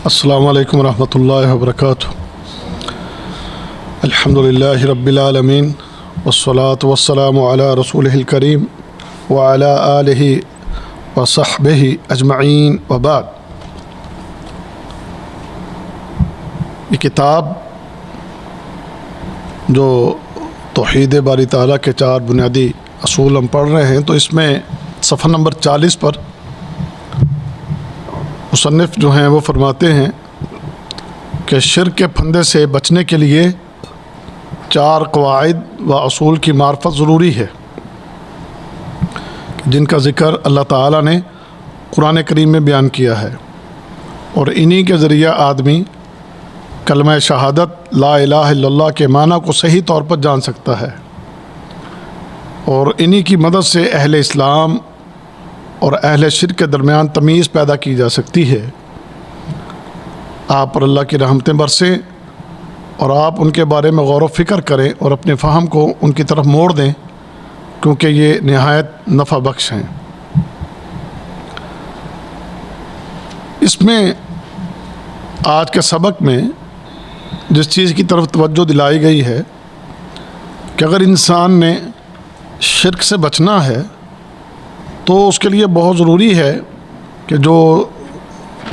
السلام علیکم ورحمۃ اللہ وبرکاتہ۔ الحمدللہ رب العالمین والصلاة والسلام علی رسولہ الکریم وعلی آلہ وصحبہ اجمعین وبعد۔ یہ کتاب جو توحید باری تعالیٰ کے 4 بنیادی اصول ہم پڑھ رہے ہیں، تو اس میں صفحہ نمبر 40 پر مصنف جو ہیں وہ فرماتے ہیں کہ شرک کے پھندے سے بچنے کے لیے 4 قواعد و اصول کی معرفت ضروری ہے، جن کا ذکر اللہ تعالیٰ نے قرآن کریم میں بیان کیا ہے، اور انہی کے ذریعہ آدمی کلمہ شہادت لا الہ الا اللہ کے معنی کو صحیح طور پر جان سکتا ہے، اور انہی کی مدد سے اہل اسلام اور اہل شرک کے درمیان تمیز پیدا کی جا سکتی ہے۔ آپ پر اللہ کی رحمتیں برسیں اور آپ ان کے بارے میں غور و فکر کریں اور اپنے فہم کو ان کی طرف موڑ دیں، کیونکہ یہ نہایت نفع بخش ہیں۔ اس میں آج کے سبق میں جس چیز کی طرف توجہ دلائی گئی ہے کہ اگر انسان نے شرک سے بچنا ہے تو اس کے لیے بہت ضروری ہے کہ جو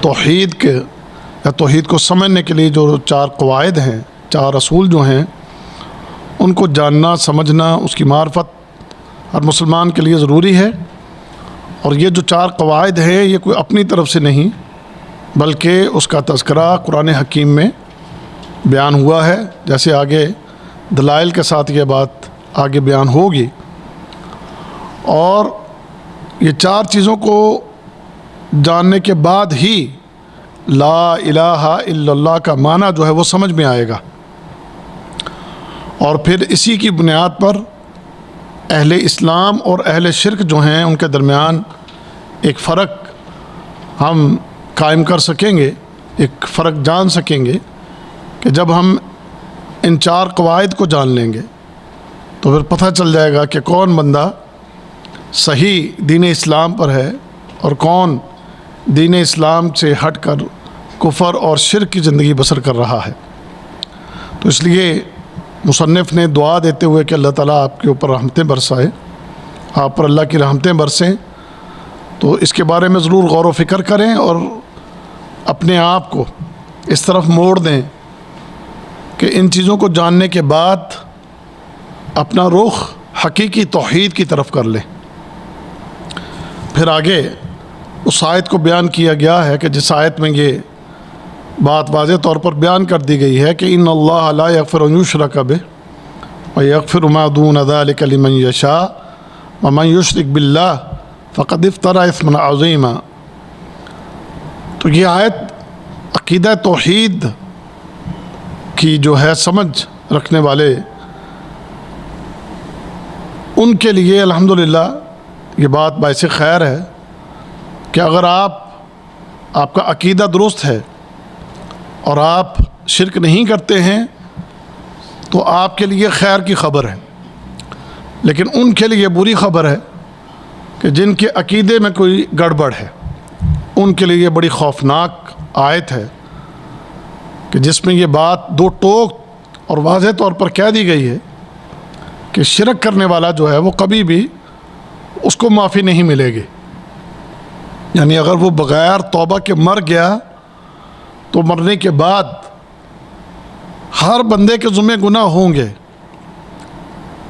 توحید کو سمجھنے کے لیے جو 4 قواعد ہیں، 4 اصول جو ہیں، ان کو جاننا سمجھنا، اس کی معرفت ہر مسلمان کے لیے ضروری ہے۔ اور یہ جو 4 قواعد ہیں یہ کوئی اپنی طرف سے نہیں، بلکہ اس کا تذکرہ قرآن حکیم میں بیان ہوا ہے، جیسے آگے دلائل کے ساتھ یہ بات آگے بیان ہوگی۔ اور یہ 4 چیزوں کو جاننے کے بعد ہی لا الہ الا اللہ کا معنی جو ہے وہ سمجھ میں آئے گا، اور پھر اسی کی بنیاد پر اہل اسلام اور اہل شرک جو ہیں ان کے درمیان ایک فرق ہم قائم کر سکیں گے، ایک فرق جان سکیں گے کہ جب ہم ان 4 قواعد کو جان لیں گے تو پھر پتہ چل جائے گا کہ کون بندہ صحیح دین اسلام پر ہے اور کون دین اسلام سے ہٹ کر کفر اور شرک کی زندگی بسر کر رہا ہے۔ تو اس لیے مصنف نے دعا دیتے ہوئے کہ اللہ تعالیٰ آپ کے اوپر رحمتیں برسائے، آپ پر اللہ کی رحمتیں برسیں، تو اس کے بارے میں ضرور غور و فکر کریں اور اپنے آپ کو اس طرف موڑ دیں کہ ان چیزوں کو جاننے کے بعد اپنا رخ حقیقی توحید کی طرف کر لیں۔ پھر آگے اس آیت کو بیان کیا گیا ہے کہ جس آیت میں یہ بات واضح طور پر بیان کر دی گئی ہے کہ ان اللہ لا یغفر ان یشرک بہ ویغفر ما دون ذلک لمن یشاء ومن یشرک باللہ فقد افتری اثما عظیما۔ تو یہ آیت عقیدہ توحید کی جو ہے سمجھ رکھنے والے ان کے لیے الحمدللہ یہ بات باعث خیر ہے کہ اگر آپ کا عقیدہ درست ہے اور آپ شرک نہیں کرتے ہیں تو آپ کے لیے خیر کی خبر ہے، لیکن ان کے لیے بری خبر ہے کہ جن کے عقیدے میں کوئی گڑبڑ ہے، ان کے لیے یہ بڑی خوفناک آیت ہے کہ جس میں یہ بات 2 ٹوک اور واضح طور پر کہہ دی گئی ہے کہ شرک کرنے والا جو ہے وہ کبھی بھی اس کو معافی نہیں ملے گی، یعنی اگر وہ بغیر توبہ کے مر گیا تو مرنے کے بعد ہر بندے کے ذمہ گناہ ہوں گے،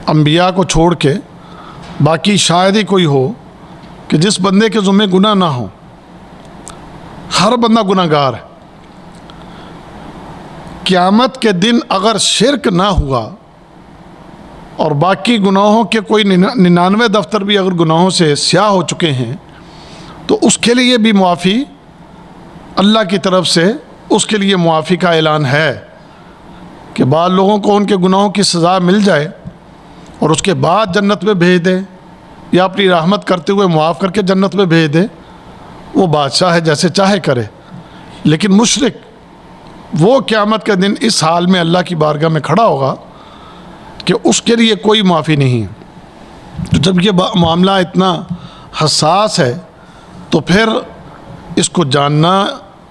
انبیاء کو چھوڑ کے باقی شاید ہی کوئی ہو کہ جس بندے کے ذمہ گناہ نہ ہو، ہر بندہ گناہ گار ہے۔ قیامت کے دن اگر شرک نہ ہوا اور باقی گناہوں کے کوئی 99 دفتر بھی اگر گناہوں سے سیاہ ہو چکے ہیں تو اس کے لیے بھی معافی اللہ کی طرف سے، اس کے لیے معافی کا اعلان ہے کہ بعض لوگوں کو ان کے گناہوں کی سزا مل جائے اور اس کے بعد جنت میں بھیج دے، یا اپنی رحمت کرتے ہوئے معاف کر کے جنت میں بھیج دے، وہ بادشاہ ہے جیسے چاہے کرے۔ لیکن مشرک وہ قیامت کے دن اس حال میں اللہ کی بارگاہ میں کھڑا ہوگا کہ اس کے لیے کوئی معافی نہیں ہے۔ تو جب یہ معاملہ اتنا حساس ہے تو پھر اس کو جاننا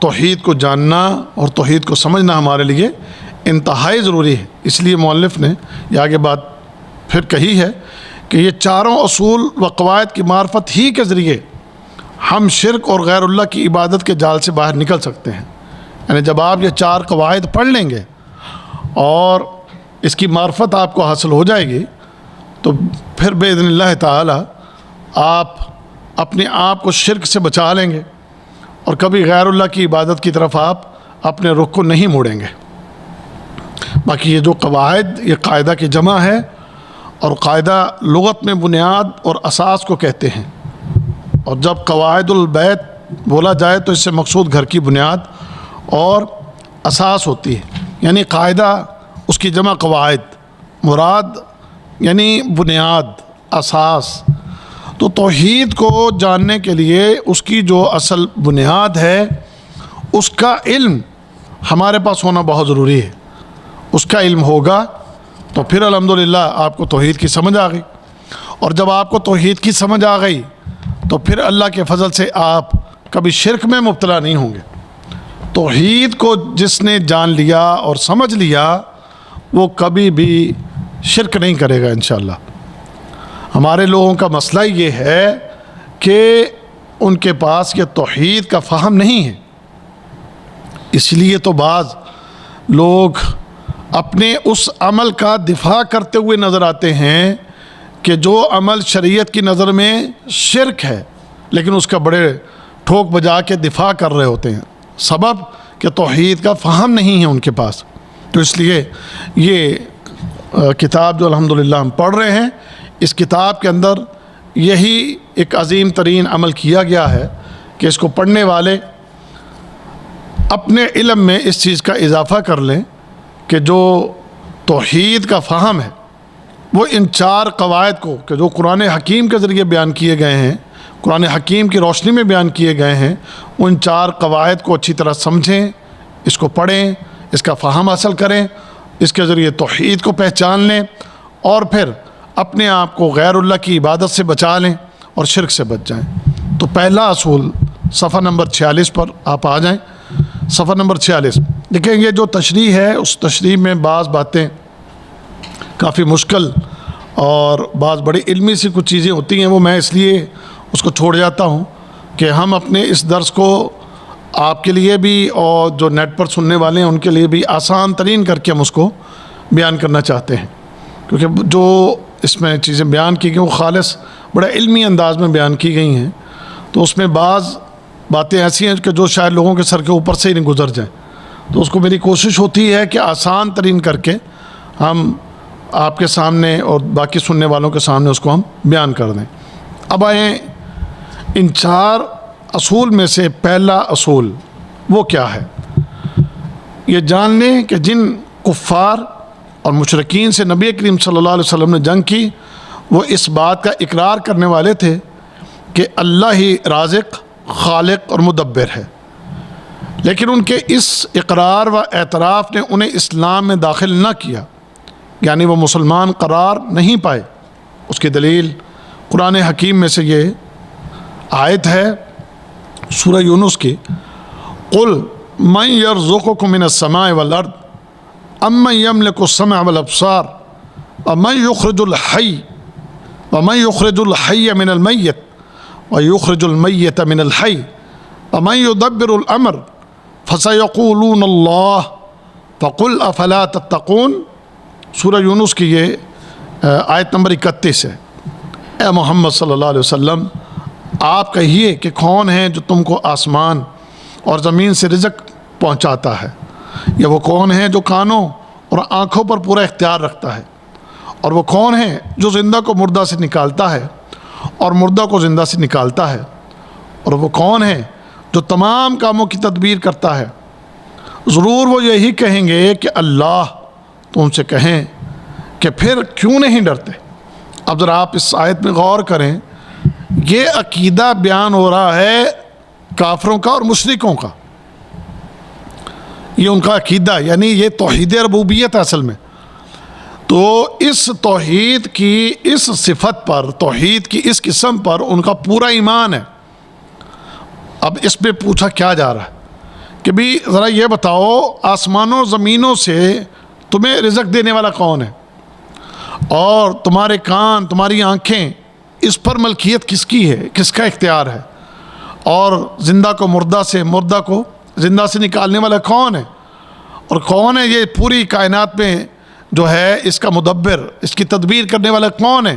توحید کو جاننا اور توحید کو سمجھنا ہمارے لیے انتہائی ضروری ہے۔ اس لیے مؤلف نے یہ آگے بات پھر کہی ہے کہ یہ چاروں اصول و قواعد کی معرفت ہی کے ذریعے ہم شرک اور غیر اللہ کی عبادت کے جال سے باہر نکل سکتے ہیں۔ یعنی جب آپ یہ چار قواعد پڑھ لیں گے اور اس کی معرفت آپ کو حاصل ہو جائے گی تو پھر باذن اللہ تعالی آپ اپنے آپ کو شرک سے بچا لیں گے اور کبھی غیر اللہ کی عبادت کی طرف آپ اپنے رخ کو نہیں موڑیں گے۔ باقی یہ جو قواعد، یہ قاعدہ کی جمع ہے، اور قاعدہ لغت میں بنیاد اور اساس کو کہتے ہیں، اور جب قواعد البیت بولا جائے تو اس سے مقصود گھر کی بنیاد اور اساس ہوتی ہے۔ یعنی قاعدہ اس کی جمع قواعد، مراد یعنی بنیاد، اساس۔ تو توحید کو جاننے کے لیے اس کی جو اصل بنیاد ہے اس کا علم ہمارے پاس ہونا بہت ضروری ہے۔ اس کا علم ہوگا تو پھر الحمدللہ آپ کو توحید کی سمجھ آ گئی، اور جب آپ کو توحید کی سمجھ آ گئی تو پھر اللہ کے فضل سے آپ کبھی شرک میں مبتلا نہیں ہوں گے۔ توحید کو جس نے جان لیا اور سمجھ لیا وہ کبھی بھی شرک نہیں کرے گا انشاءاللہ۔ ہمارے لوگوں کا مسئلہ یہ ہے کہ ان کے پاس یہ توحید کا فہم نہیں ہے، اس لیے تو بعض لوگ اپنے اس عمل کا دفاع کرتے ہوئے نظر آتے ہیں کہ جو عمل شریعت کی نظر میں شرک ہے لیکن اس کا بڑے ٹھوک بجا کے دفاع کر رہے ہوتے ہیں، سبب کہ توحید کا فہم نہیں ہے ان کے پاس۔ تو اس لیے یہ کتاب جو الحمدللہ ہم پڑھ رہے ہیں، اس کتاب کے اندر یہی ایک عظیم ترین عمل کیا گیا ہے کہ اس کو پڑھنے والے اپنے علم میں اس چیز کا اضافہ کر لیں کہ جو توحید کا فہم ہے وہ ان چار قواعد کو کہ جو قرآن حکیم کے ذریعے بیان کیے گئے ہیں، قرآن حکیم کی روشنی میں بیان کیے گئے ہیں، ان چار قواعد کو اچھی طرح سمجھیں، اس کو پڑھیں، اس کا فہم حاصل کریں، اس کے ذریعے توحید کو پہچان لیں، اور پھر اپنے آپ کو غیر اللہ کی عبادت سے بچا لیں اور شرک سے بچ جائیں۔ تو پہلا اصول صفحہ نمبر 46 پر آپ آ جائیں۔ صفحہ نمبر 46 دیکھیں، یہ جو تشریح ہے اس تشریح میں بعض باتیں کافی مشکل اور بعض بڑی علمی سی کچھ چیزیں ہوتی ہیں، وہ میں اس لیے اس کو چھوڑ جاتا ہوں کہ ہم اپنے اس درس کو آپ کے لیے بھی اور جو نیٹ پر سننے والے ہیں ان کے لیے بھی آسان ترین کر کے ہم اس کو بیان کرنا چاہتے ہیں، کیونکہ جو اس میں چیزیں بیان کی گئی وہ خالص بڑے علمی انداز میں بیان کی گئی ہیں، تو اس میں بعض باتیں ایسی ہیں کہ جو شاید لوگوں کے سر کے اوپر سے ہی نہیں گزر جائیں، تو اس کو میری کوشش ہوتی ہے کہ آسان ترین کر کے ہم آپ کے سامنے اور باقی سننے والوں کے سامنے اس کو ہم بیان کر دیں۔ اب آئیں ان چار اصول میں سے پہلا اصول وہ کیا ہے؟ یہ جان لیں کہ جن کفار اور مشرکین سے نبی کریم صلی اللہ علیہ وسلم نے جنگ کی وہ اس بات کا اقرار کرنے والے تھے کہ اللہ ہی رازق، خالق اور مدبر ہے، لیکن ان کے اس اقرار و اعتراف نے انہیں اسلام میں داخل نہ کیا، یعنی وہ مسلمان قرار نہیں پائے۔ اس کی دلیل قرآن حکیم میں سے یہ آیت ہے سورہ یونس کی، قل من یرزقکم من السماء والارض امن یملک السمع والابصار ومن یخرج الحی من المیت ویخرج المیت من الحی ومن یدبر الامر فسیقولون اللہ فقل افلا تتقون۔ سورہ یونس کی یہ آیت نمبر 31 ہے۔ اے محمد صلی اللہ علیہ وسلم آپ کہیے کہ کون ہے جو تم کو آسمان اور زمین سے رزق پہنچاتا ہے، یا وہ کون ہے جو کانوں اور آنکھوں پر پورا اختیار رکھتا ہے، اور وہ کون ہے جو زندہ کو مردہ سے نکالتا ہے اور مردہ کو زندہ سے نکالتا ہے، اور وہ کون ہے جو تمام کاموں کی تدبیر کرتا ہے۔ ضرور وہ یہی کہیں گے کہ اللہ، تو ان سے کہیں کہ پھر کیوں نہیں ڈرتے۔ اب ذرا آپ اس آیت میں غور کریں، یہ عقیدہ بیان ہو رہا ہے کافروں کا اور مشرکوں کا، یہ ان کا عقیدہ، یعنی یہ توحید ربوبیت ہے اصل میں۔ تو اس توحید کی اس صفت پر، توحید کی اس قسم پر ان کا پورا ایمان ہے۔ اب اس میں پوچھا کیا جا رہا ہے کہ بھی ذرا یہ بتاؤ آسمانوں زمینوں سے تمہیں رزق دینے والا کون ہے، اور تمہارے کان، تمہاری آنکھیں، اس پر ملکیت کس کی ہے، کس کا اختیار ہے، اور زندہ کو مردہ سے، مردہ کو زندہ سے نکالنے والا کون ہے، اور کون ہے یہ پوری کائنات میں جو ہے اس کا مدبر، اس کی تدبیر کرنے والا کون ہے؟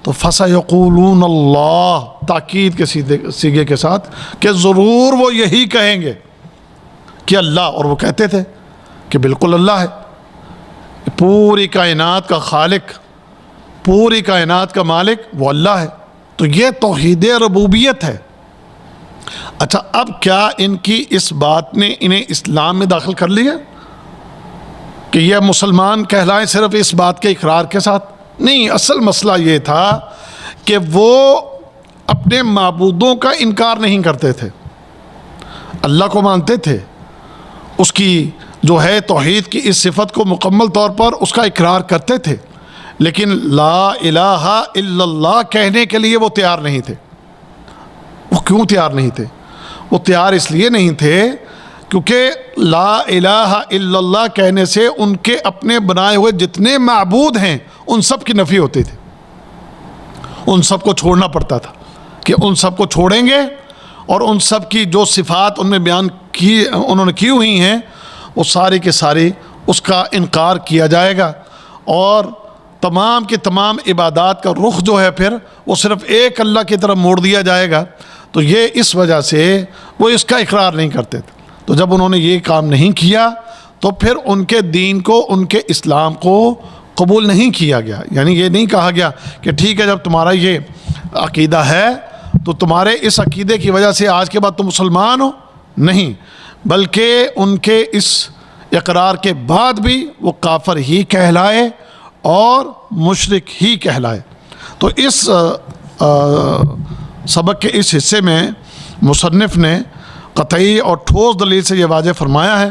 تو فَسَيَقُولُونَ اللَّهُ، تاکید کے صیغے کے ساتھ کہ ضرور وہ یہی کہیں گے کہ اللہ، اور وہ کہتے تھے کہ بالکل اللہ ہے، پوری کائنات کا خالق، پوری کائنات کا مالک وہ اللہ ہے۔ تو یہ توحید ربوبیت ہے۔ اچھا، اب کیا ان کی اس بات نے انہیں اسلام میں داخل کر لیا کہ یہ مسلمان کہلائیں صرف اس بات کے اقرار کے ساتھ؟ نہیں، اصل مسئلہ یہ تھا کہ وہ اپنے معبودوں کا انکار نہیں کرتے تھے، اللہ کو مانتے تھے، اس کی جو ہے توحید کی اس صفت کو مکمل طور پر اس کا اقرار کرتے تھے، لیکن لا الہ الا اللہ کہنے کے لیے وہ تیار نہیں تھے۔ وہ کیوں تیار نہیں تھے؟ وہ تیار اس لیے نہیں تھے کیونکہ لا الہ الا اللہ کہنے سے ان کے اپنے بنائے ہوئے جتنے معبود ہیں ان سب کی نفی ہوتی تھی، ان سب کو چھوڑنا پڑتا تھا کہ ان سب کو چھوڑیں گے اور ان سب کی جو صفات ان میں بیان کی انہوں نے کی ہوئی ہیں وہ ساری کے ساری اس کا انکار کیا جائے گا، اور تمام کی تمام عبادات کا رخ جو ہے پھر وہ صرف ایک اللہ کی طرف موڑ دیا جائے گا۔ تو یہ اس وجہ سے وہ اس کا اقرار نہیں کرتے تھے۔ تو جب انہوں نے یہ کام نہیں کیا تو پھر ان کے دین کو، ان کے اسلام کو قبول نہیں کیا گیا، یعنی یہ نہیں کہا گیا کہ ٹھیک ہے جب تمہارا یہ عقیدہ ہے تو تمہارے اس عقیدے کی وجہ سے آج کے بعد تم مسلمان ہو، نہیں، بلکہ ان کے اس اقرار کے بعد بھی وہ کافر ہی کہلائے اور مشرک ہی کہلائے۔ تو اس سبق کے اس حصے میں مصنف نے قطعی اور ٹھوس دلیل سے یہ واضح فرمایا ہے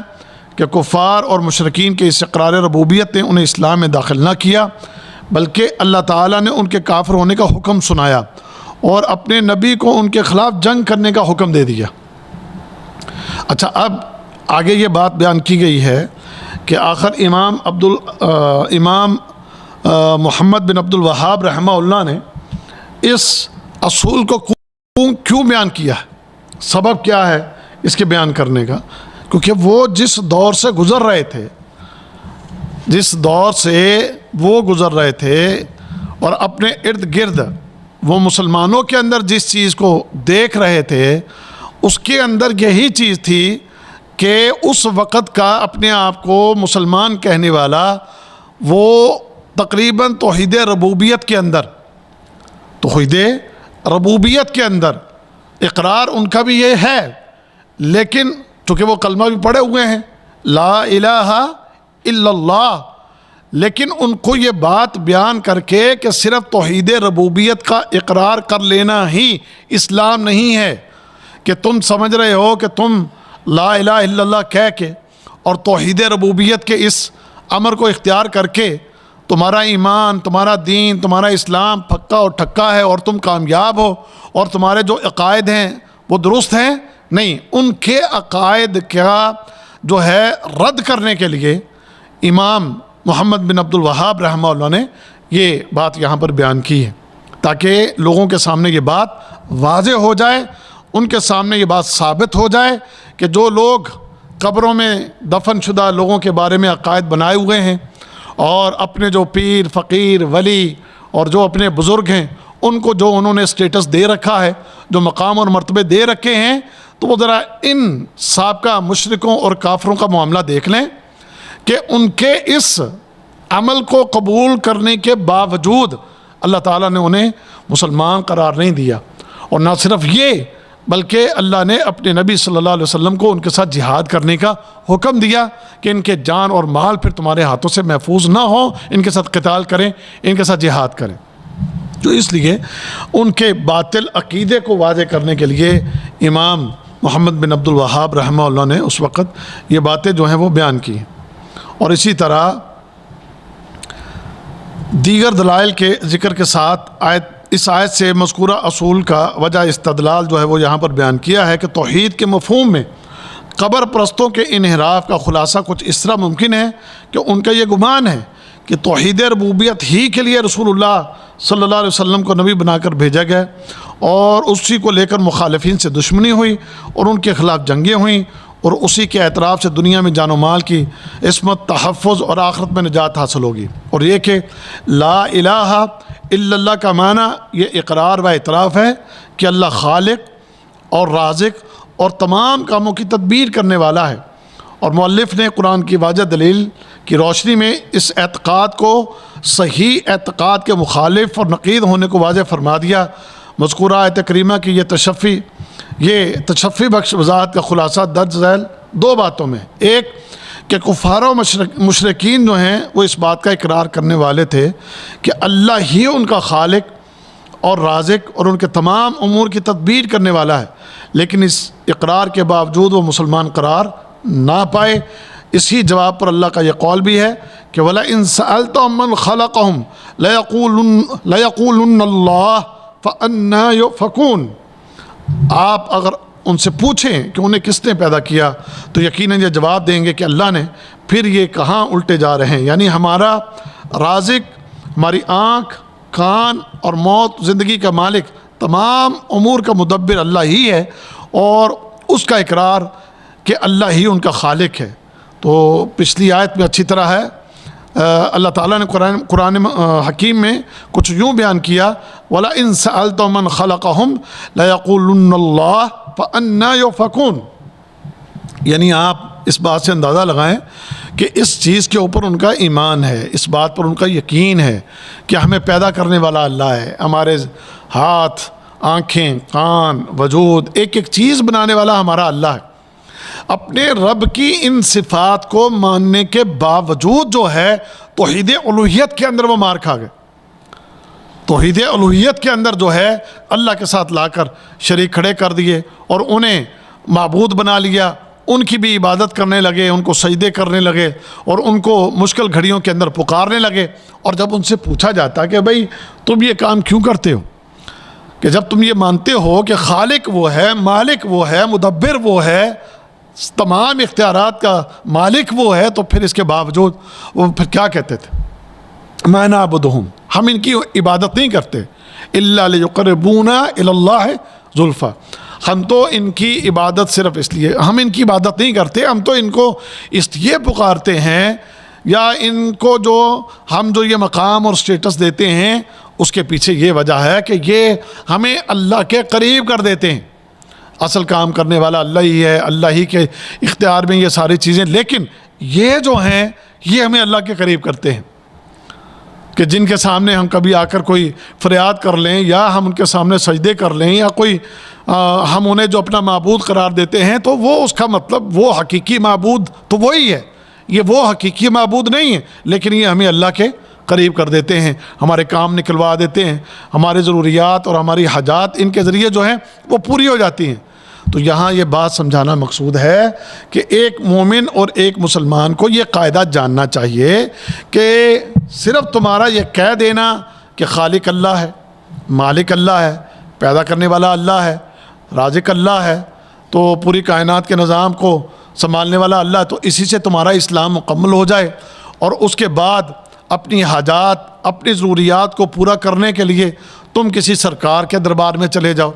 کہ کفار اور مشرکین کے اس اقرار ربوبیت نے انہیں اسلام میں داخل نہ کیا، بلکہ اللہ تعالیٰ نے ان کے کافر ہونے کا حکم سنایا اور اپنے نبی کو ان کے خلاف جنگ کرنے کا حکم دے دیا۔ اچھا، اب آگے یہ بات بیان کی گئی ہے کہ آخر امام محمد بن عبد الوہاب رحمہ اللہ نے اس اصول کو کیوں بیان کیا ہے، سبب کیا ہے اس کے بیان کرنے کا؟ کیونکہ وہ جس دور سے گزر رہے تھے، جس دور سے وہ گزر رہے تھے اور اپنے ارد گرد وہ مسلمانوں کے اندر جس چیز کو دیکھ رہے تھے اس کے اندر یہی چیز تھی کہ اس وقت کا اپنے آپ کو مسلمان کہنے والا وہ تقریباً توحید ربوبیت کے اندر، توحید ربوبیت کے اندر اقرار ان کا بھی یہ ہے، لیکن چونکہ وہ کلمہ بھی پڑھے ہوئے ہیں لا الہ الا اللہ، لیکن ان کو یہ بات بیان کر کے کہ صرف توحید ربوبیت کا اقرار کر لینا ہی اسلام نہیں ہے، کہ تم سمجھ رہے ہو کہ تم لا الہ الا اللہ کہہ کے اور توحید ربوبیت کے اس امر کو اختیار کر کے تمہارا ایمان، تمہارا دین، تمہارا اسلام پکا اور ٹھکا ہے اور تم کامیاب ہو اور تمہارے جو عقائد ہیں وہ درست ہیں، نہیں، ان کے عقائد کا جو ہے رد کرنے کے لیے امام محمد بن عبد الوہاب رحمہ اللہ نے یہ بات یہاں پر بیان کی ہے تاکہ لوگوں کے سامنے یہ بات واضح ہو جائے، ان کے سامنے یہ بات ثابت ہو جائے کہ جو لوگ قبروں میں دفن شدہ لوگوں کے بارے میں عقائد بنائے ہوئے ہیں اور اپنے جو پیر، فقیر، ولی اور جو اپنے بزرگ ہیں ان کو جو انہوں نے اسٹیٹس دے رکھا ہے، جو مقام اور مرتبے دے رکھے ہیں، تو وہ ذرا ان سابقہ مشرکوں اور کافروں کا معاملہ دیکھ لیں کہ ان کے اس عمل کو قبول کرنے کے باوجود اللہ تعالیٰ نے انہیں مسلمان قرار نہیں دیا، اور نہ صرف یہ بلکہ اللہ نے اپنے نبی صلی اللہ علیہ وسلم کو ان کے ساتھ جہاد کرنے کا حکم دیا کہ ان کے جان اور مال پھر تمہارے ہاتھوں سے محفوظ نہ ہوں، ان کے ساتھ قتال کریں، ان کے ساتھ جہاد کریں۔ تو اس لیے ان کے باطل عقیدے کو واضح کرنے کے لیے امام محمد بن عبد الوہاب رحمہ اللہ نے اس وقت یہ باتیں جو ہیں وہ بیان کی، اور اسی طرح دیگر دلائل کے ذکر کے ساتھ اس آیت سے مذکورہ اصول کا وجہ استدلال جو ہے وہ یہاں پر بیان کیا ہے کہ توحید کے مفہوم میں قبر پرستوں کے انحراف کا خلاصہ کچھ اس طرح ممکن ہے کہ ان کا یہ گمان ہے کہ توحید ربوبیت ہی کے لیے رسول اللہ صلی اللہ علیہ وسلم کو نبی بنا کر بھیجا گیا اور اسی کو لے کر مخالفین سے دشمنی ہوئی اور ان کے خلاف جنگیں ہوئیں اور اسی کے اعتراف سے دنیا میں جان و مال کی عصمت، تحفظ اور آخرت میں نجات حاصل ہوگی۔ اور یہ کہ لا الہ الا اللہ کا معنی یہ اقرار و اعتراف ہے کہ اللہ خالق اور رازق اور تمام کاموں کی تدبیر کرنے والا ہے۔ اور مؤلف نے قرآن کی واضح دلیل کی روشنی میں اس اعتقاد کو صحیح اعتقاد کے مخالف اور نقیض ہونے کو واضح فرما دیا۔ مذکورہ آیت کریمہ کی یہ تشفی بخش وضاحت کا خلاصہ درج ذیل دو باتوں میں، ایک کہ کفار و مشرکین جو ہیں وہ اس بات کا اقرار کرنے والے تھے کہ اللہ ہی ان کا خالق اور رازق اور ان کے تمام امور کی تدبیر کرنے والا ہے، لیکن اس اقرار کے باوجود وہ مسلمان قرار نہ پائے۔ اسی جواب پر اللہ کا یہ قول بھی ہے کہ وَلَئِن سَأَلْتَهُم مَّنْ خَلَقَهُمْ لَيَقُولُنَّ اللَّهُ فَأَنَّىٰ يُؤْفَكُونَ، آپ اگر ان سے پوچھیں کہ انہیں کس نے پیدا کیا تو یقیناً یہ جواب دیں گے کہ اللہ نے، پھر یہ کہاں الٹے جا رہے ہیں۔ یعنی ہمارا رازق، ہماری آنکھ، کان اور موت، زندگی کا مالک، تمام امور کا مدبر اللہ ہی ہے، اور اس کا اقرار کہ اللہ ہی ان کا خالق ہے۔ تو پچھلی آیت میں اچھی طرح ہے، اللہ تعالیٰ نے قرآن حکیم میں کچھ یوں بیان کیا وَلَئِن سَأَلْتَهُم مَّنْ خَلَقَهُمْ لَيَقُولُنَّ اللَّهُ فَأَنَّىٰ يُؤْفَكُونَ، یعنی آپ اس بات سے اندازہ لگائیں کہ اس چیز کے اوپر ان کا ایمان ہے، اس بات پر ان کا یقین ہے کہ ہمیں پیدا کرنے والا اللہ ہے، ہمارے ہاتھ، آنکھیں، کان، وجود، ایک ایک چیز بنانے والا ہمارا اللہ ہے۔ اپنے رب کی ان صفات کو ماننے کے باوجود جو ہے توحید الوہیت کے اندر وہ مار کھا گئے۔ توحید الوہیت کے اندر جو ہے اللہ کے ساتھ لا کر شریک کھڑے کر دیے اور انہیں معبود بنا لیا، ان کی بھی عبادت کرنے لگے، ان کو سجدے کرنے لگے اور ان کو مشکل گھڑیوں کے اندر پکارنے لگے۔ اور جب ان سے پوچھا جاتا کہ بھئی تم یہ کام کیوں کرتے ہو، کہ جب تم یہ مانتے ہو کہ خالق وہ ہے، مالک وہ ہے، مدبر وہ ہے، تمام اختیارات کا مالک وہ ہے، تو پھر اس کے باوجود وہ پھر کیا کہتے تھے، مَا نَعْبُدُهُمْ، ہم ان کی عبادت نہیں کرتے، إِلَّا لِيُقَرِّبُونَا إِلَى اللَّهِ زُلْفَىٰ، ہم تو ان کی عبادت صرف اس لیے، ہم ان کی عبادت نہیں کرتے، ہم تو ان کو اس لیے پکارتے ہیں، یا ان کو جو ہم جو یہ مقام اور سٹیٹس دیتے ہیں اس کے پیچھے یہ وجہ ہے کہ یہ ہمیں اللہ کے قریب کر دیتے ہیں۔ اصل کام کرنے والا اللہ ہی ہے، اللہ ہی کے اختیار میں یہ ساری چیزیں، لیکن یہ جو ہیں یہ ہمیں اللہ کے قریب کرتے ہیں کہ جن کے سامنے ہم کبھی آ کر کوئی فریاد کر لیں یا ہم ان کے سامنے سجدے کر لیں یا کوئی ہم انہیں جو اپنا معبود قرار دیتے ہیں، تو وہ اس کا مطلب وہ حقیقی معبود تو وہی ہے، یہ وہ حقیقی معبود نہیں ہے، لیکن یہ ہمیں اللہ کے قریب کر دیتے ہیں، ہمارے کام نکلوا دیتے ہیں، ہمارے ضروریات اور ہماری حاجات ان کے ذریعے جو ہیں وہ پوری ہو جاتی ہیں۔ تو یہاں یہ بات سمجھانا مقصود ہے کہ ایک مومن اور ایک مسلمان کو یہ قاعدہ جاننا چاہیے کہ صرف تمہارا یہ کہہ دینا کہ خالق اللہ ہے، مالک اللہ ہے، پیدا کرنے والا اللہ ہے، رازق اللہ ہے، تو پوری کائنات کے نظام کو سنبھالنے والا اللہ ہے، تو اسی سے تمہارا اسلام مکمل ہو جائے، اور اس کے بعد اپنی حاجات، اپنی ضروریات کو پورا کرنے کے لیے تم کسی سرکار کے دربار میں چلے جاؤ،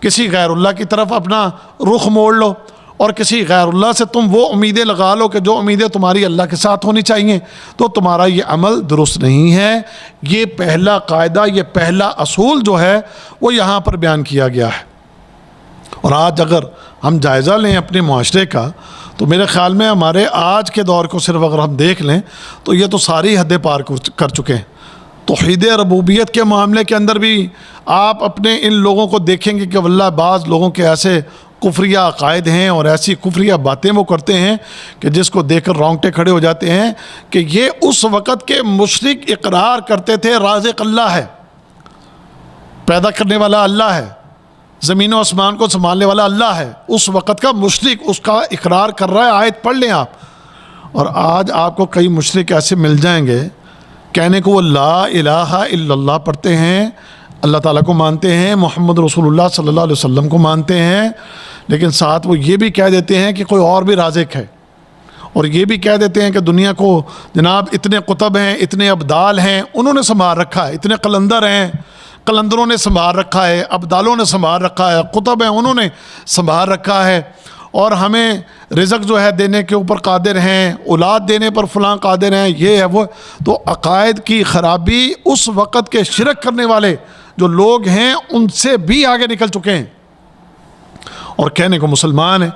کسی غیر اللہ کی طرف اپنا رخ موڑ لو، اور کسی غیر اللہ سے تم وہ امیدیں لگا لو کہ جو امیدیں تمہاری اللہ کے ساتھ ہونی چاہیے، تو تمہارا یہ عمل درست نہیں ہے۔ یہ پہلا قاعدہ، یہ پہلا اصول جو ہے وہ یہاں پر بیان کیا گیا ہے۔ اور آج اگر ہم جائزہ لیں اپنے معاشرے کا، تو میرے خیال میں ہمارے آج کے دور کو صرف اگر ہم دیکھ لیں تو یہ تو ساری حدیں پار کر چکے ہیں۔ توحید ربوبیت کے معاملے کے اندر بھی آپ اپنے ان لوگوں کو دیکھیں گے کہ واللہ بعض لوگوں کے ایسے کفریہ عقائد ہیں اور ایسی کفریہ باتیں وہ کرتے ہیں کہ جس کو دیکھ کر رونگٹے کھڑے ہو جاتے ہیں، کہ یہ اس وقت کے مشرک اقرار کرتے تھے رازق اللہ ہے، پیدا کرنے والا اللہ ہے، زمین و آسمان کو سنبھالنے والا اللہ ہے، اس وقت کا مشرک اس کا اقرار کر رہا ہے۔ آیت پڑھ لیں آپ، اور آج آپ کو کئی مشرک ایسے مل جائیں گے کہنے کو وہ لا الہ الا اللہ پڑھتے ہیں، اللہ تعالیٰ کو مانتے ہیں، محمد رسول اللہ صلی اللہ علیہ وسلم کو مانتے ہیں، لیکن ساتھ وہ یہ بھی کہہ دیتے ہیں کہ کوئی اور بھی رازق ہے، اور یہ بھی کہہ دیتے ہیں کہ دنیا کو جناب اتنے قطب ہیں، اتنے ابدال ہیں، انہوں نے سنبھال رکھا ہے، اتنے قلندر ہیں، قلندروں نے سنبھال رکھا ہے، ابدالوں نے سنبھال رکھا ہے، قطب ہیں انہوں نے سنبھال رکھا ہے، اور ہمیں رزق جو ہے دینے کے اوپر قادر ہیں، اولاد دینے پر فلاں قادر ہیں، یہ ہے وہ۔ تو عقائد کی خرابی اس وقت کے شرک کرنے والے جو لوگ ہیں ان سے بھی آگے نکل چکے ہیں، اور کہنے کو مسلمان ہیں۔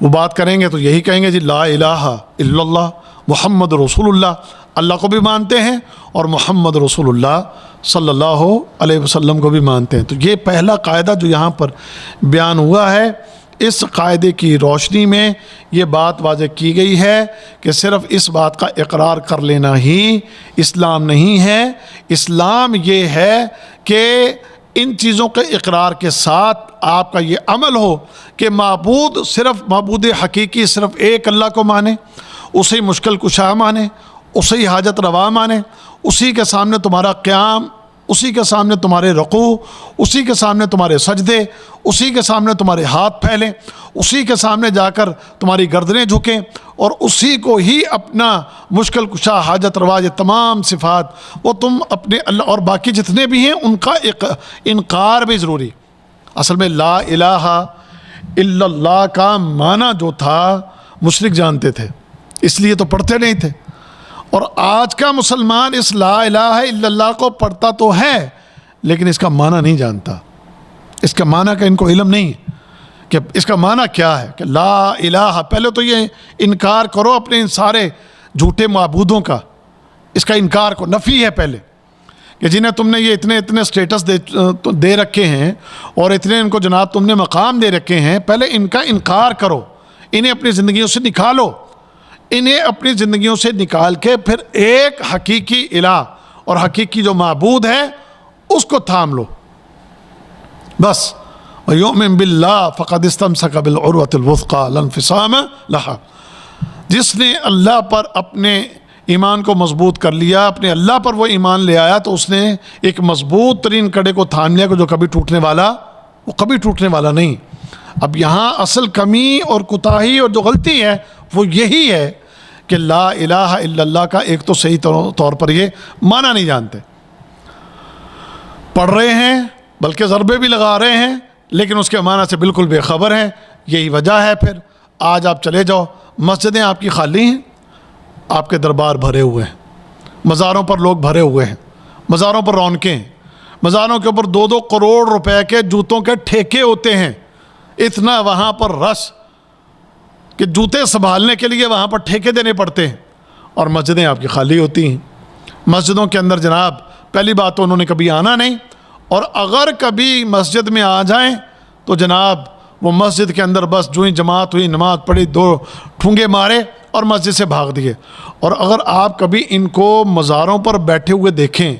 وہ بات کریں گے تو یہی کہیں گے جی لا الہ الا اللہ محمد رسول اللہ، اللہ کو بھی مانتے ہیں اور محمد رسول اللہ صلی اللہ علیہ وسلم کو بھی مانتے ہیں۔ تو یہ پہلا قاعدہ جو یہاں پر بیان ہوا ہے، اس قاعدے کی روشنی میں یہ بات واضح کی گئی ہے کہ صرف اس بات کا اقرار کر لینا ہی اسلام نہیں ہے۔ اسلام یہ ہے کہ ان چیزوں کے اقرار کے ساتھ آپ کا یہ عمل ہو کہ معبود صرف معبود حقیقی صرف ایک اللہ کو مانے، اسی مشکل کشا مانے، اسی حاجت روا مانے، اسی کے سامنے تمہارا قیام، اسی کے سامنے تمہارے رکوع، اسی کے سامنے تمہارے سجدے، اسی کے سامنے تمہارے ہاتھ پھیلیں، اسی کے سامنے جا کر تمہاری گردنیں جھکیں، اور اسی کو ہی اپنا مشکل کشا حاجت روا، یہ تمام صفات وہ تم اپنے اللہ اور باقی جتنے بھی ہیں ان کا انکار بھی ضروری۔ اصل میں لا الہ الا اللہ کا معنی جو تھا مشرک جانتے تھے، اس لیے تو پڑھتے نہیں تھے، اور آج کا مسلمان اس لا الہ الا اللہ کو پڑھتا تو ہے لیکن اس کا معنی نہیں جانتا، اس کا معنی کا ان کو علم نہیں ہے کہ اس کا معنی کیا ہے کہ لا الہ۔ پہلے تو یہ انکار کرو اپنے ان سارے جھوٹے معبودوں کا، اس کا انکار کو نفی ہے پہلے، کہ جنہیں تم نے یہ اتنے سٹیٹس دے رکھے ہیں اور اتنے ان کو جناب تم نے مقام دے رکھے ہیں، پہلے ان کا انکار کرو، انہیں اپنی زندگیوں سے نکالو، انہیں اپنی زندگیوں سے نکال کے پھر ایک حقیقی الہ اور حقیقی جو معبود ہے اس کو تھام لو بس۔ وَيُؤْمِن بِاللَّهِ فَقَدِ اسْتَمْسَكَ بِالْعُرْوَةِ الْوُثْقَىٰ لَا انْفِصَامَ لَهَا۔ جس نے اللہ پر اپنے ایمان کو مضبوط کر لیا، اپنے اللہ پر وہ ایمان لے آیا، تو اس نے ایک مضبوط ترین کڑے کو تھام لیا جو کبھی ٹوٹنے والا نہیں۔ اب یہاں اصل کمی اور کوتاہی اور جو غلطی ہے وہ یہی ہے کہ لا الہ الا اللہ کا ایک تو صحیح طور پر یہ معنی نہیں جانتے، پڑھ رہے ہیں بلکہ ضربے بھی لگا رہے ہیں لیکن اس کے معنی سے بالکل بے خبر ہیں۔ یہی وجہ ہے پھر آج آپ چلے جاؤ، مسجدیں آپ کی خالی ہیں، آپ کے دربار بھرے ہوئے ہیں، مزاروں پر لوگ بھرے ہوئے ہیں، مزاروں پر رونقیں ہیں، مزاروں کے اوپر 2-2 کروڑ روپے کے جوتوں کے ٹھیکے ہوتے ہیں، اتنا وہاں پر رش کہ جوتے سنبھالنے کے لیے وہاں پر ٹھیکے دینے پڑتے ہیں، اور مسجدیں آپ کی خالی ہوتی ہیں۔ مسجدوں کے اندر جناب پہلی بات تو انہوں نے کبھی آنا نہیں، اور اگر کبھی مسجد میں آ جائیں تو جناب وہ مسجد کے اندر بس جو ہی جماعت ہوئی، نماز پڑھی، 2 ٹھونگے مارے اور مسجد سے بھاگ دیے۔ اور اگر آپ کبھی ان کو مزاروں پر بیٹھے ہوئے دیکھیں،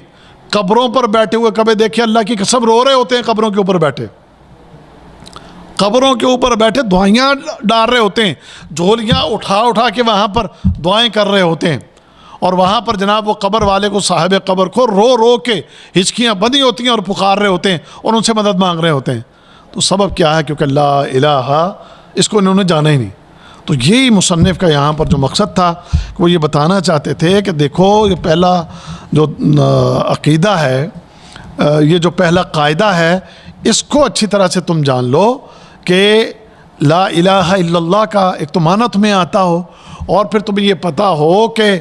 قبروں پر بیٹھے ہوئے کبھی دیکھیں، اللہ کی قسم رو رہے ہوتے ہیں، قبروں کے اوپر بیٹھے، قبروں کے اوپر بیٹھے دعائیاں ڈال رہے ہوتے ہیں، جھولیاں اٹھا کے وہاں پر دعائیں کر رہے ہوتے ہیں، اور وہاں پر جناب وہ قبر والے کو، صاحب قبر کو رو کے ہچکیاں بندھی ہوتی ہیں اور پکار رہے ہوتے ہیں اور ان سے مدد مانگ رہے ہوتے ہیں۔ تو سبب کیا ہے؟ کیونکہ لا الہ اس کو انہوں نے جانا ہی نہیں۔ تو یہی مصنف کا یہاں پر جو مقصد تھا کہ وہ یہ بتانا چاہتے تھے کہ دیکھو یہ پہلا جو عقیدہ ہے، یہ جو پہلا قاعدہ ہے، اس کو اچھی طرح سے تم جان لو کہ لا الہ الا اللہ کا ایک تو معنی تمہیں آتا ہو، اور پھر تمہیں یہ پتہ ہو کہ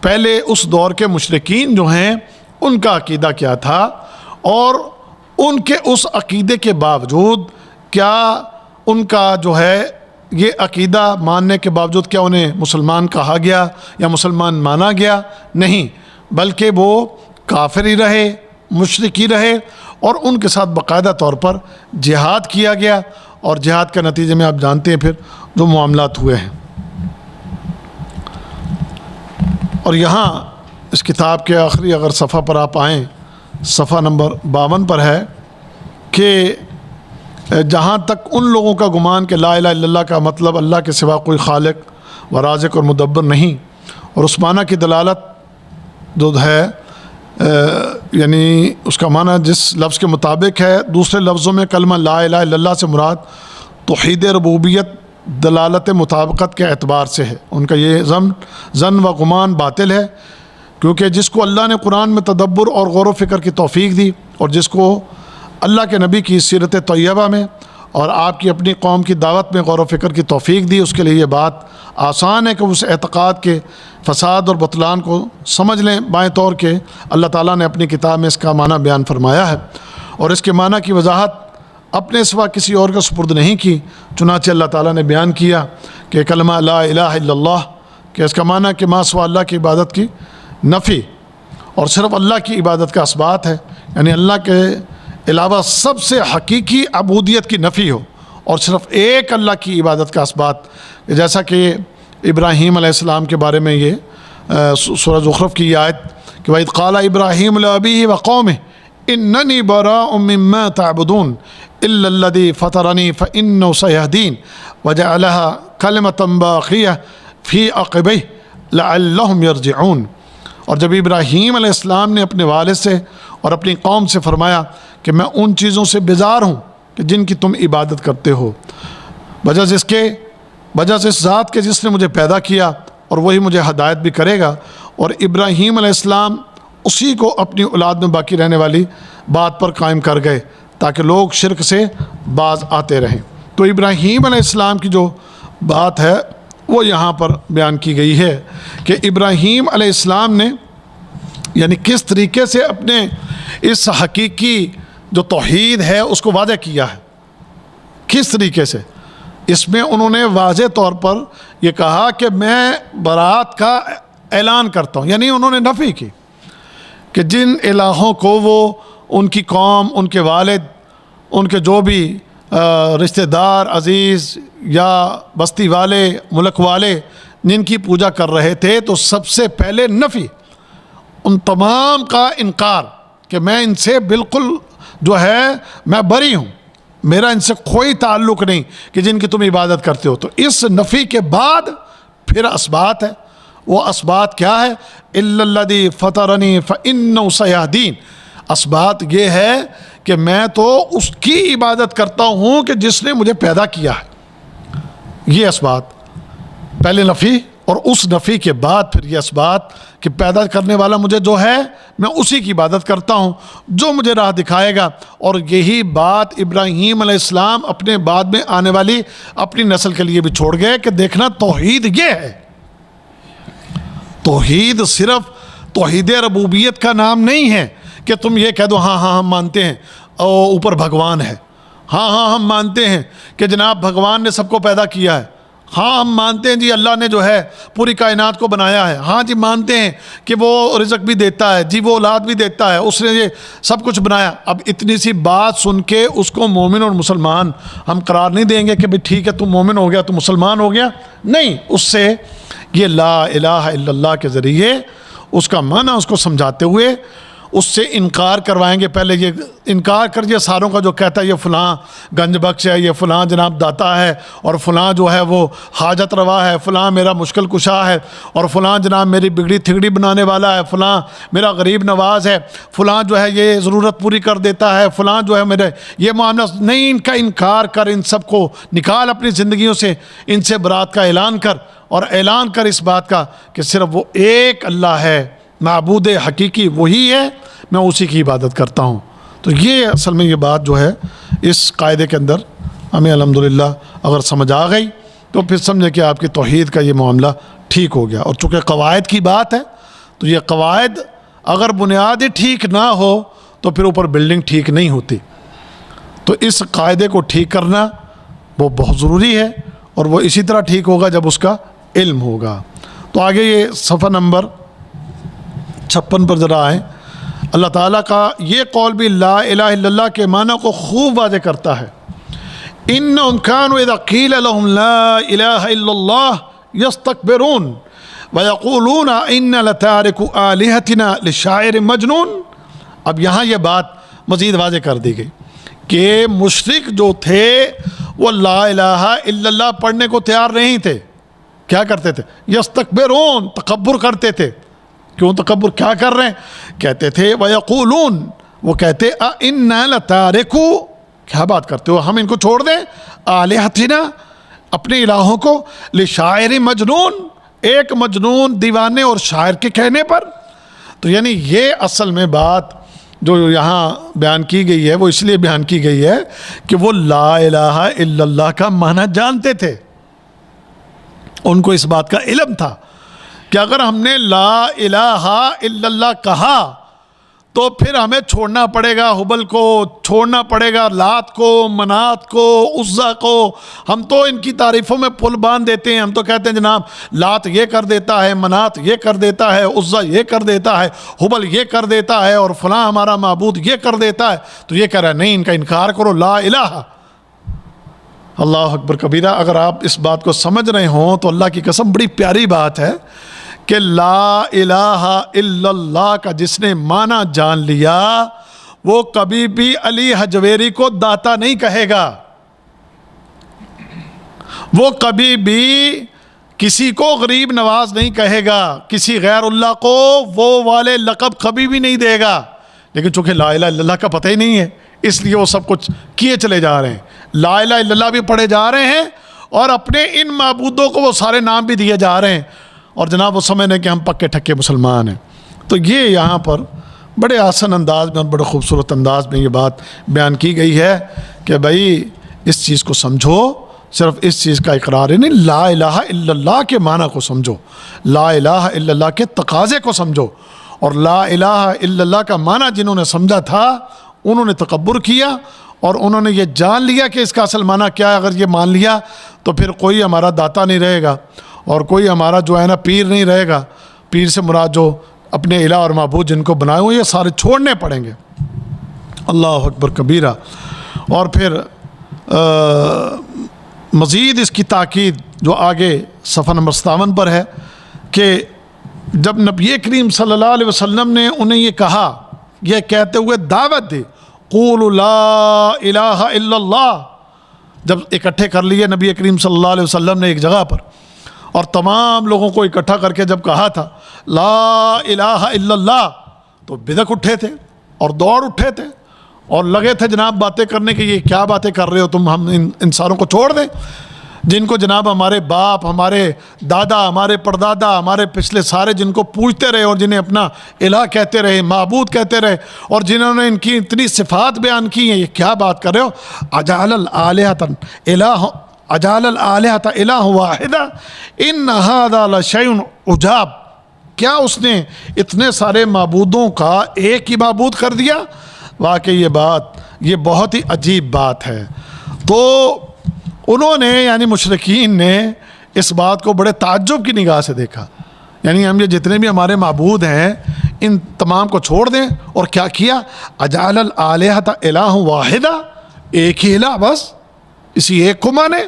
پہلے اس دور کے مشرکین جو ہیں ان کا عقیدہ کیا تھا، اور ان کے اس عقیدے کے باوجود کیا ان کا جو ہے یہ عقیدہ ماننے کے باوجود کیا انہیں مسلمان کہا گیا یا مسلمان مانا گیا؟ نہیں، بلکہ وہ کافر ہی رہے، مشرک ہی رہے، اور ان کے ساتھ باقاعدہ طور پر جہاد کیا گیا، اور جہاد کے نتیجے میں آپ جانتے ہیں پھر جو معاملات ہوئے ہیں۔ اور یہاں اس کتاب کے آخری اگر صفحہ پر آپ آئیں، صفحہ نمبر 52 پر ہے کہ جہاں تک ان لوگوں کا گمان کہ لا الہ الا اللہ کا مطلب اللہ کے سوا کوئی خالق و رازق اور مدبر نہیں، اور اس معنی کی دلالت جو ہے یعنی اس کا معنی جس لفظ کے مطابق ہے، دوسرے لفظوں میں کلمہ لا الہ الا اللہ سے مراد توحید ربوبیت دلالت مطابقت کے اعتبار سے ہے، ان کا یہ ظن و گمان باطل ہے، کیونکہ جس کو اللہ نے قرآن میں تدبر اور غور و فکر کی توفیق دی، اور جس کو اللہ کے نبی کی سیرت طیبہ میں اور آپ کی اپنی قوم کی دعوت میں غور و فکر کی توفیق دی، اس کے لیے یہ بات آسان ہے کہ اس اعتقاد کے فساد اور بطلان کو سمجھ لیں بائیں طور کہ اللہ تعالیٰ نے اپنی کتاب میں اس کا معنی بیان فرمایا ہے، اور اس کے معنی کی وضاحت اپنے سوا کسی اور کا سپرد نہیں کی۔ چنانچہ اللہ تعالیٰ نے بیان کیا کہ کلمہ لا الہ الا اللہ، کہ اس کا معنی کہ ما سوا اللہ کی عبادت کی نفی اور صرف اللہ کی عبادت کا اثبات ہے، یعنی اللہ کے علاوہ سب سے حقیقی عبودیت کی نفی ہو اور صرف ایک اللہ کی عبادت کا اثبات، جیسا کہ ابراہیم علیہ السلام کے بارے میں یہ سورہ زخرف کی آیت کہ وَإِذْ قَالَ إِبْرَاهِيمُ لِأَبِيهِ وَقَوْمِهِ إِنَّنِي بَرَاءٌ مِّمَّا تَعْبُدُونَ إِلَّا الَّذِي فَطَرَنِي فَإِنَّهُ سَيَهْدِينِ وَجَعَلَهَا كَلِمَةً بَاقِيَةً فِي عَقِبَيْهِ لَعَلَّهُمْ يَرْجِعُونَ۔ اور جب ابراہیم علیہ السلام نے اپنے والد سے اور اپنی قوم سے فرمایا کہ میں ان چیزوں سے بیزار ہوں کہ جن کی تم عبادت کرتے ہو، وجہ اس ذات کے جس نے مجھے پیدا کیا اور وہی مجھے ہدایت بھی کرے گا، اور ابراہیم علیہ السلام اسی کو اپنی اولاد میں باقی رہنے والی بات پر قائم کر گئے تاکہ لوگ شرک سے باز آتے رہیں۔ تو ابراہیم علیہ السلام کی جو بات ہے وہ یہاں پر بیان کی گئی ہے کہ ابراہیم علیہ السلام نے یعنی کس طریقے سے اپنے اس حقیقی جو توحید ہے اس کو واضح کیا ہے، کس طریقے سے۔ اس میں انہوں نے واضح طور پر یہ کہا کہ میں برات کا اعلان کرتا ہوں، یعنی انہوں نے نفی کی کہ جن الہوں کو وہ ان کی قوم، ان کے والد، ان کے جو بھی رشتہ دار عزیز یا بستی والے، ملک والے جن کی پوجا کر رہے تھے، تو سب سے پہلے نفی، ان تمام کا انکار کہ میں ان سے بالکل جو ہے میں بری ہوں، میرا ان سے کوئی تعلق نہیں کہ جن کی تم عبادت کرتے ہو۔ تو اس نفی کے بعد پھر اثبات ہے، وہ اثبات کیا ہے؟ اِلَّا الَّذِي فَطَرَنِي فَإِنَّهُ سَيَهْدِينِ۔ اثبات یہ ہے کہ میں تو اس کی عبادت کرتا ہوں کہ جس نے مجھے پیدا کیا ہے۔ یہ اثبات پہلے نفی، اور اس نفی کے بعد پھر یہ اثبات کہ پیدا کرنے والا مجھے جو ہے میں اسی کی عبادت کرتا ہوں جو مجھے راہ دکھائے گا۔ اور یہی بات ابراہیم علیہ السلام اپنے بعد میں آنے والی اپنی نسل کے لیے بھی چھوڑ گئے کہ دیکھنا توحید یہ ہے، توحید صرف توحید ربوبیت کا نام نہیں ہے کہ تم یہ کہہ دو ہاں ہم مانتے ہیں اوپر بھگوان ہے، ہاں ہم مانتے ہیں کہ جناب بھگوان نے سب کو پیدا کیا ہے، ہاں ہم مانتے ہیں جی اللہ نے جو ہے پوری کائنات کو بنایا ہے، ہاں جی مانتے ہیں کہ وہ رزق بھی دیتا ہے، جی وہ اولاد بھی دیتا ہے، اس نے یہ سب کچھ بنایا۔ اب اتنی سی بات سن کے اس کو مومن اور مسلمان ہم قرار نہیں دیں گے کہ بھئی ٹھیک ہے تم مومن ہو گیا تو مسلمان ہو گیا، نہیں، اس سے یہ لا الہ الا اللہ کے ذریعے اس کا معنی اس کو سمجھاتے ہوئے اس سے انکار کروائیں گے۔ پہلے یہ انکار کر دیا ساروں کا جو کہتا ہے یہ فلاں گنج بخش ہے، یہ فلاں جناب داتا ہے، اور فلاں جو ہے وہ حاجت روا ہے، فلاں میرا مشکل کشا ہے، اور فلاں جناب میری بگڑی تھگڑی بنانے والا ہے، فلاں میرا غریب نواز ہے، فلاں جو ہے یہ ضرورت پوری کر دیتا ہے، فلاں جو ہے میرے یہ معاملہ نہیں۔ ان کا انکار کر، ان سب کو نکال اپنی زندگیوں سے، ان سے برات کا اعلان کر، اور اعلان کر اس بات کا کہ صرف وہ ایک اللہ ہے، معبود حقیقی وہی ہے، میں اسی کی عبادت کرتا ہوں۔ تو یہ اصل میں یہ بات جو ہے اس قاعدے کے اندر ہمیں الحمدللہ اگر سمجھ آ گئی تو پھر سمجھے کہ آپ کی توحید کا یہ معاملہ ٹھیک ہو گیا۔ اور چونکہ قواعد کی بات ہے تو یہ قواعد اگر بنیاد ٹھیک نہ ہو تو پھر اوپر بلڈنگ ٹھیک نہیں ہوتی، تو اس قاعدے کو ٹھیک کرنا وہ بہت ضروری ہے، اور وہ اسی طرح ٹھیک ہوگا جب اس کا علم ہوگا۔ تو آگے یہ صفحہ نمبر 56 پر ذرا آئیں۔ اللہ تعالیٰ کا یہ قول بھی لا الہ الا اللہ کے معنی کو خوب واضح کرتا ہے۔ انہم کانوا اذا قیل لهم لا الہ الا اللہ یستکبرون ویقولون انا لتارکو آلہتنا لشاعر مجنون۔ اب یہاں یہ بات مزید واضح کر دی گئی کہ مشرک جو تھے وہ لا الہ الا اللہ پڑھنے کو تیار نہیں تھے، کیا کرتے تھے؟ یستکبرون، تکبر کرتے تھے۔ کیوں تکبر کیا کر رہے ہیں؟ کہتے تھے وَيَقُولُونَ، وہ کہتے اِنَّا لَتَارِكُ، کیا بات کرتے ہو، ہم ان کو چھوڑ دیں آلہتنا اپنے الہوں کو لشاعر مجنون ایک مجنون دیوانے اور شاعر کے کہنے پر. تو یعنی یہ اصل میں بات جو یہاں بیان کی گئی ہے وہ اس لیے بیان کی گئی ہے کہ وہ لا الہ الا اللہ کا معنی جانتے تھے. ان کو اس بات کا علم تھا کہ اگر ہم نے لا الہ الا اللہ کہا تو پھر ہمیں چھوڑنا پڑے گا حبل کو، چھوڑنا پڑے گا لات کو، منات کو، عزا کو. ہم تو ان کی تعریفوں میں پل باندھ دیتے ہیں. ہم تو کہتے ہیں جناب لات یہ کر دیتا ہے، منات یہ کر دیتا ہے، عزا یہ کر دیتا ہے، حبل یہ کر دیتا ہے، اور فلاں ہمارا معبود یہ کر دیتا ہے. تو یہ کہہ رہا ہے نہیں، ان کا انکار کرو، لا الہ. اللہ اکبر کبیرہ. اگر آپ اس بات کو سمجھ رہے ہوں تو اللہ کی قسم بڑی پیاری بات ہے کہ لا الہ الا اللہ کا جس نے معنی جان لیا وہ کبھی بھی علی حجویری کو داتا نہیں کہے گا. وہ کبھی بھی کسی کو غریب نواز نہیں کہے گا. کسی غیر اللہ کو وہ والے لقب کبھی بھی نہیں دے گا. لیکن چونکہ لا الہ الا اللہ کا پتہ ہی نہیں ہے اس لیے وہ سب کچھ کیے چلے جا رہے ہیں. لا الہ الا اللہ بھی پڑھے جا رہے ہیں اور اپنے ان معبودوں کو وہ سارے نام بھی دیے جا رہے ہیں. اور جناب وہ سمجھنے کہ ہم پکے ٹھکے مسلمان ہیں. تو یہ یہاں پر بڑے آسان انداز میں اور بڑے خوبصورت انداز میں یہ بات بیان کی گئی ہے کہ بھائی اس چیز کو سمجھو. صرف اس چیز کا اقرار ہے نہیں، لا الہ الا اللہ کے معنی کو سمجھو، لا الہ الا اللہ کے تقاضے کو سمجھو. اور لا الہ الا اللہ کا معنی جنہوں نے سمجھا تھا انہوں نے تکبر کیا اور انہوں نے یہ جان لیا کہ اس کا اصل معنی کیا ہے. اگر یہ مان لیا تو پھر کوئی ہمارا داتا نہیں رہے گا اور کوئی ہمارا جو ہے نا پیر نہیں رہے گا. پیر سے مراد جو اپنے الہ اور معبود جن کو بنائے ہوئے یہ سارے چھوڑنے پڑیں گے. اللہ اکبر کبیرہ. اور پھر مزید اس کی تاکید جو آگے صفحہ نمبر 57 پر ہے کہ جب نبی کریم صلی اللہ علیہ وسلم نے انہیں یہ کہا، یہ کہتے ہوئے دعوت دی، قولوا لا الہ الا اللہ، جب اکٹھے کر لیے نبی کریم صلی اللہ علیہ وسلم نے ایک جگہ پر اور تمام لوگوں کو اکٹھا کر کے جب کہا تھا لا الہ الا اللہ، تو بدک اٹھے تھے اور دوڑ اٹھے تھے اور لگے تھے جناب باتیں کرنے کی. یہ کیا باتیں کر رہے ہو تم، ہم ان انسانوں کو چھوڑ دیں جن کو جناب ہمارے باپ، ہمارے دادا، ہمارے پردادا، ہمارے پچھلے سارے جن کو پوجتے رہے اور جنہیں اپنا الہ کہتے رہے، معبود کہتے رہے، اور جنہوں نے ان کی اتنی صفات بیان کی ہیں. یہ کیا بات کر رہے ہو؟ اجعل الآلہۃ الہ واحدہ ان ھذا لشیء عجاب. کیا اس نے اتنے سارے معبودوں کا ایک ہی معبود کر دیا؟ واقعی یہ بہت ہی عجیب بات ہے. تو انہوں نے یعنی مشرکین نے اس بات کو بڑے تعجب کی نگاہ سے دیکھا. یعنی ہم یہ جتنے بھی ہمارے معبود ہیں ان تمام کو چھوڑ دیں. اور کیا کیا؟ اجعل الآلہۃ الہ واحدہ، ایک ہی الہ، بس اسی ایک کو مانے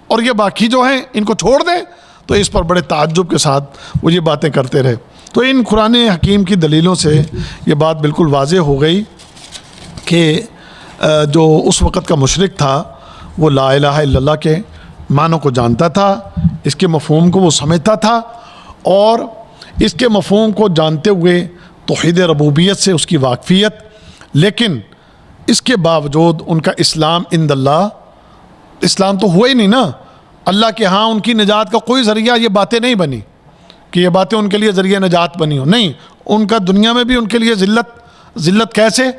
اور یہ باقی جو ہیں ان کو چھوڑ دیں. تو اس پر بڑے تعجب کے ساتھ وہ یہ باتیں کرتے رہے. تو ان قرآن حکیم کی دلیلوں سے یہ بات بالکل واضح ہو گئی کہ جو اس وقت کا مشرک تھا وہ لا الہ الا اللہ کے معنوں کو جانتا تھا، اس کے مفہوم کو وہ سمجھتا تھا، اور اس کے مفہوم کو جانتے ہوئے توحید ربوبیت سے اس کی واقفیت. لیکن اس کے باوجود ان کا اسلام عند اللہ، اسلام تو ہوا ہی نہیں نا. اللہ کے ہاں ان کی نجات کا کوئی ذریعہ یہ باتیں نہیں بنی کہ یہ باتیں ان کے لیے ذریعہ نجات بنی ہو. نہیں، ان کا دنیا میں بھی ان کے لیے ذلت کیسے؟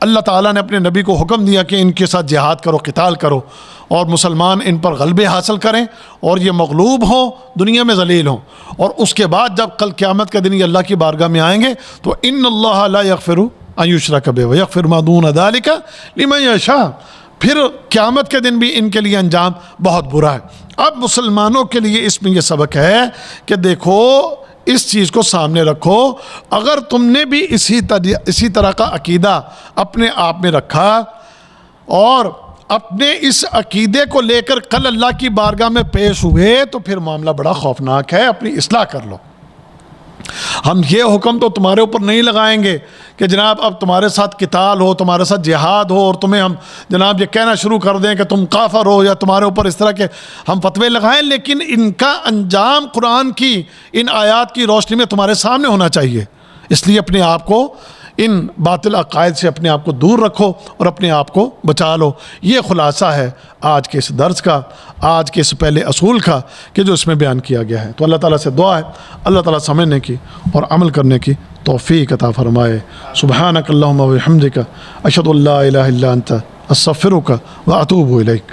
اللہ تعالیٰ نے اپنے نبی کو حکم دیا کہ ان کے ساتھ جہاد کرو، قتال کرو، اور مسلمان ان پر غلبے حاصل کریں اور یہ مغلوب ہوں، دنیا میں ذلیل ہوں. اور اس کے بعد جب کل قیامت کے دن یہ اللہ کی بارگاہ میں آئیں گے تو ان اللہ لا یغفر ان یشرک بہ ویغفر ما دون ذلک لمن یشاء. پھر قیامت کے دن بھی ان کے لیے انجام بہت برا ہے. اب مسلمانوں کے لیے اس میں یہ سبق ہے کہ دیکھو اس چیز کو سامنے رکھو، اگر تم نے بھی اسی طرح کا عقیدہ اپنے آپ میں رکھا اور اپنے اس عقیدے کو لے کر کل اللہ کی بارگاہ میں پیش ہوئے تو پھر معاملہ بڑا خوفناک ہے. اپنی اصلاح کر لو. ہم یہ حکم تو تمہارے اوپر نہیں لگائیں گے کہ جناب اب تمہارے ساتھ قتال ہو، تمہارے ساتھ جہاد ہو، اور تمہیں ہم جناب یہ کہنا شروع کر دیں کہ تم کافر ہو، یا تمہارے اوپر اس طرح کے ہم فتوے لگائیں. لیکن ان کا انجام قرآن کی ان آیات کی روشنی میں تمہارے سامنے ہونا چاہیے. اس لیے اپنے آپ کو ان باطل عقائد سے اپنے آپ کو دور رکھو اور اپنے آپ کو بچا لو۔ یہ خلاصہ ہے آج کے اس درس کا، آج کے اس پہلے اصول کا کہ جو اس میں بیان کیا گیا ہے۔ تو اللہ تعالیٰ سے دعا ہے اللہ تعالیٰ سمجھنے کی اور عمل کرنے کی توفیق عطا فرمائے۔ سبحانک اللہم و بحمدک اشہد ان لا الہ الا انت استغفرک و اتوب الیک۔